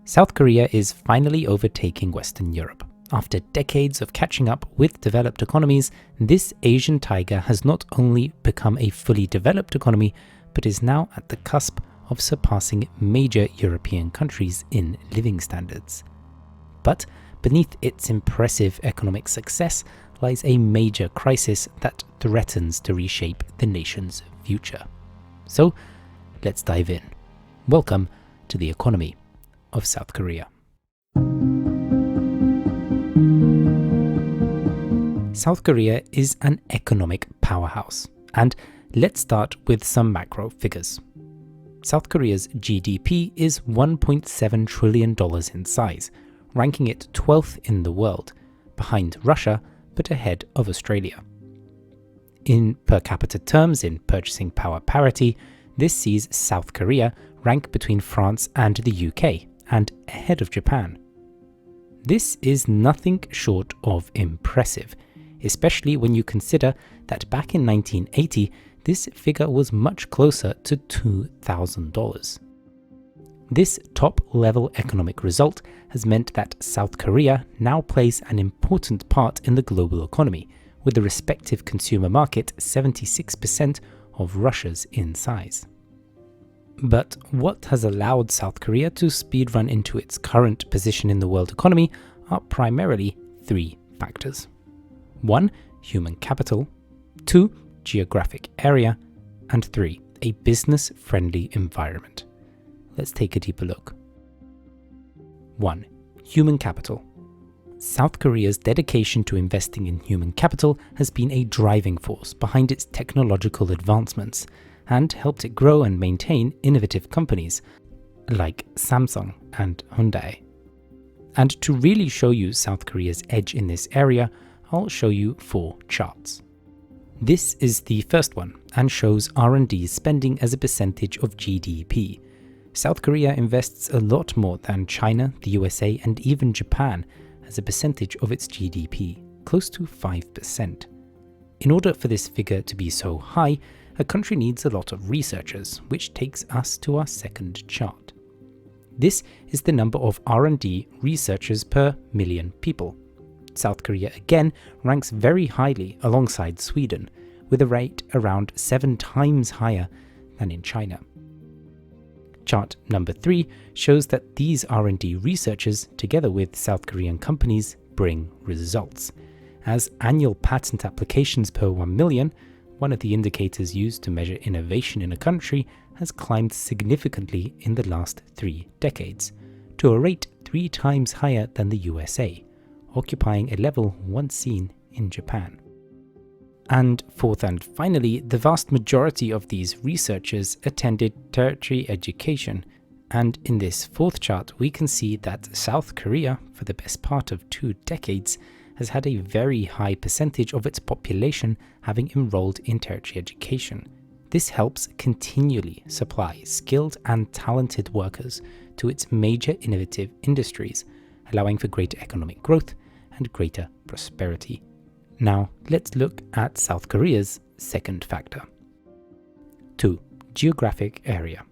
South Korea is finally overtaking Western Europe. After decades of catching up with developed economies, this Asian tiger has not only become a fully developed economy, but is now at the cusp of surpassing major European countries in living standards. But beneath its impressive economic success lies a major crisis that threatens to reshape the nation's future. So, let's dive in. Welcome to the economy of South Korea. South Korea is an economic powerhouse, and let's start with some macro figures. South Korea's GDP is $1.7 trillion in size, ranking it 12th in the world, behind Russia but ahead of Australia. In per capita terms, in purchasing power parity, this sees South Korea rank between France and the UK, and ahead of Japan. This is nothing short of impressive, especially when you consider that back in 1980, this figure was much closer to $2,000. This top-level economic result has meant that South Korea now plays an important part in the global economy, with the respective consumer market 76% of Russia's in size. But what has allowed South Korea to speedrun into its current position in the world economy are primarily three factors. 1. Human capital. 2. Geographic area. And 3. A business-friendly environment. Let's take a deeper look. 1. Human capital. South Korea's dedication to investing in human capital has been a driving force behind its technological advancements and helped it grow and maintain innovative companies like Samsung and Hyundai. And to really show you South Korea's edge in this area, I'll show you 4 charts. This is the first one and shows R&D spending as a percentage of GDP. South Korea invests a lot more than China, the USA, and even Japan as a percentage of its GDP, close to 5%. In order for this figure to be so high, a country needs a lot of researchers, which takes us to our second chart. This is the number of R&D researchers per million people. South Korea again ranks very highly alongside Sweden, with a rate around 7 times higher than in China. Chart number 3 shows that these R&D researchers, together with South Korean companies, bring results. As annual patent applications per 1 million, one of the indicators used to measure innovation in a country, has climbed significantly in the last 3 decades, to a rate 3 times higher than the USA, occupying a level once seen in Japan. And fourth and finally, the vast majority of these researchers attended tertiary education, and in this fourth chart we can see that South Korea, for the best part of 2 decades, has had a very high percentage of its population having enrolled in tertiary education. This helps continually supply skilled and talented workers to its major innovative industries, allowing for greater economic growth and greater prosperity. Now, let's look at South Korea's second factor. 2. Geographic area.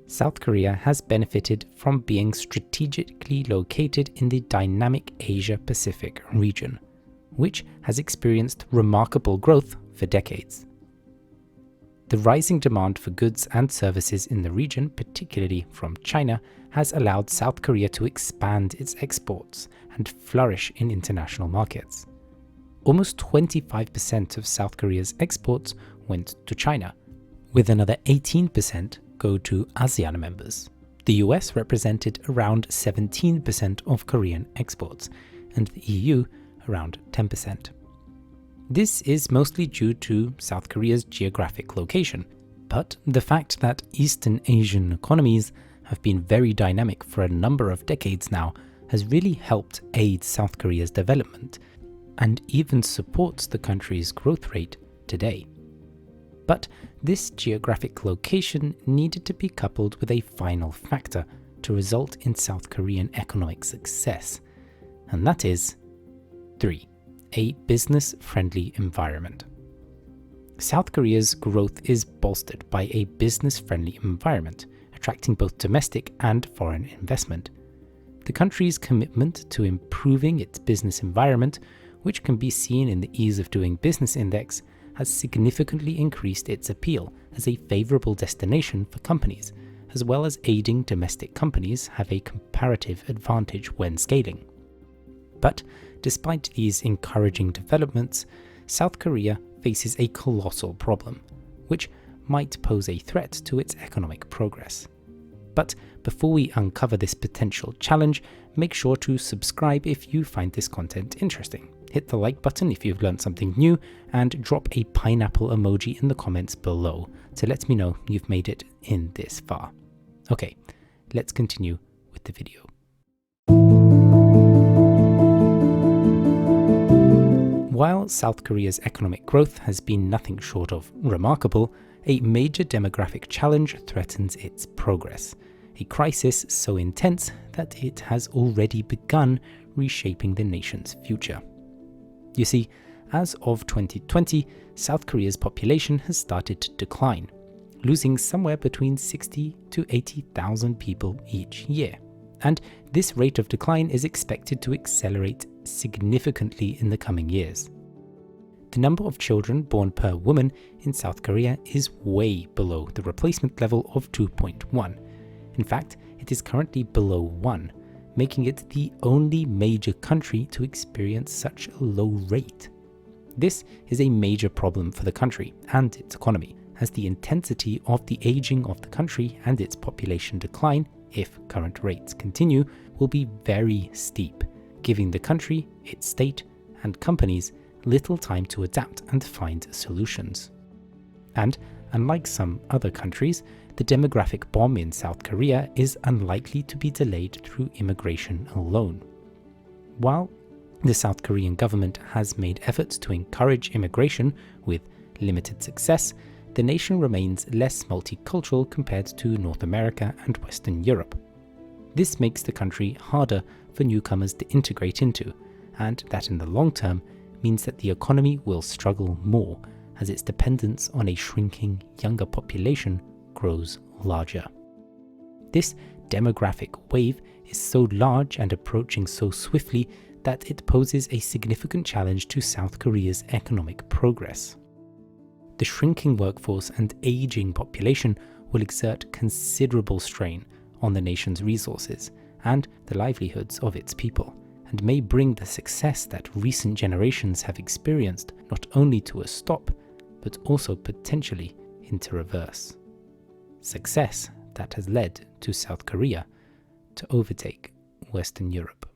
South Korea has benefited from being strategically located in the dynamic Asia-Pacific region, which has experienced remarkable growth for decades. The rising demand for goods and services in the region, particularly from China, has allowed South Korea to expand its exports and flourish in international markets. Almost 25% of South Korea's exports went to China, with another 18% go to ASEAN members. The US represented around 17% of Korean exports, and the EU around 10%. This is mostly due to South Korea's geographic location, but the fact that Eastern Asian economies have been very dynamic for a number of decades now has really helped aid South Korea's development, and even supports the country's growth rate today. But this geographic location needed to be coupled with a final factor to result in South Korean economic success, and that is 3. A business-friendly environment. South Korea's growth is bolstered by a business-friendly environment, attracting both domestic and foreign investment. The country's commitment to improving its business environment, which can be seen in the Ease of Doing Business Index, has significantly increased its appeal as a favourable destination for companies, as well as aiding domestic companies have a comparative advantage when scaling. But despite these encouraging developments, South Korea faces a colossal problem, which might pose a threat to its economic progress. But before we uncover this potential challenge, make sure to subscribe if you find this content interesting. Hit the like button if you've learned something new, and drop a pineapple emoji in the comments below to let me know you've made it in this far. Okay, let's continue with the video. While South Korea's economic growth has been nothing short of remarkable, a major demographic challenge threatens its progress, a crisis so intense that it has already begun reshaping the nation's future. You see, as of 2020, South Korea's population has started to decline, losing somewhere between 60 to 80,000 people each year. And this rate of decline is expected to accelerate significantly in the coming years. The number of children born per woman in South Korea is way below the replacement level of 2.1. In fact, it is currently below 1, making it the only major country to experience such a low rate. This is a major problem for the country and its economy, as the intensity of the aging of the country and its population decline, if current rates continue, will be very steep, giving the country, its state, and companies little time to adapt and find solutions. And unlike some other countries, the demographic bomb in South Korea is unlikely to be delayed through immigration alone. While the South Korean government has made efforts to encourage immigration with limited success, the nation remains less multicultural compared to North America and Western Europe. This makes the country harder for newcomers to integrate into, and that in the long term means that the economy will struggle more as its dependence on a shrinking younger population grows larger. This demographic wave is so large and approaching so swiftly that it poses a significant challenge to South Korea's economic progress. The shrinking workforce and aging population will exert considerable strain on the nation's resources and the livelihoods of its people, and may bring the success that recent generations have experienced not only to a stop, but also potentially into reverse. Success that has led to South Korea to overtake Western Europe.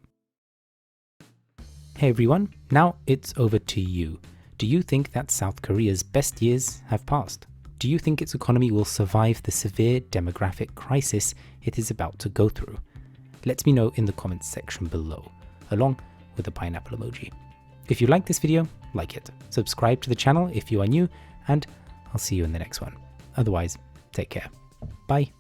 Hey everyone, now it's over to you. Do you think that South Korea's best years have passed? Do you think its economy will survive the severe demographic crisis it is about to go through? Let me know in the comments section below, along with a pineapple emoji. If you like this video, like it. Subscribe to the channel if you are new, and I'll see you in the next one. Otherwise, take care. Bye.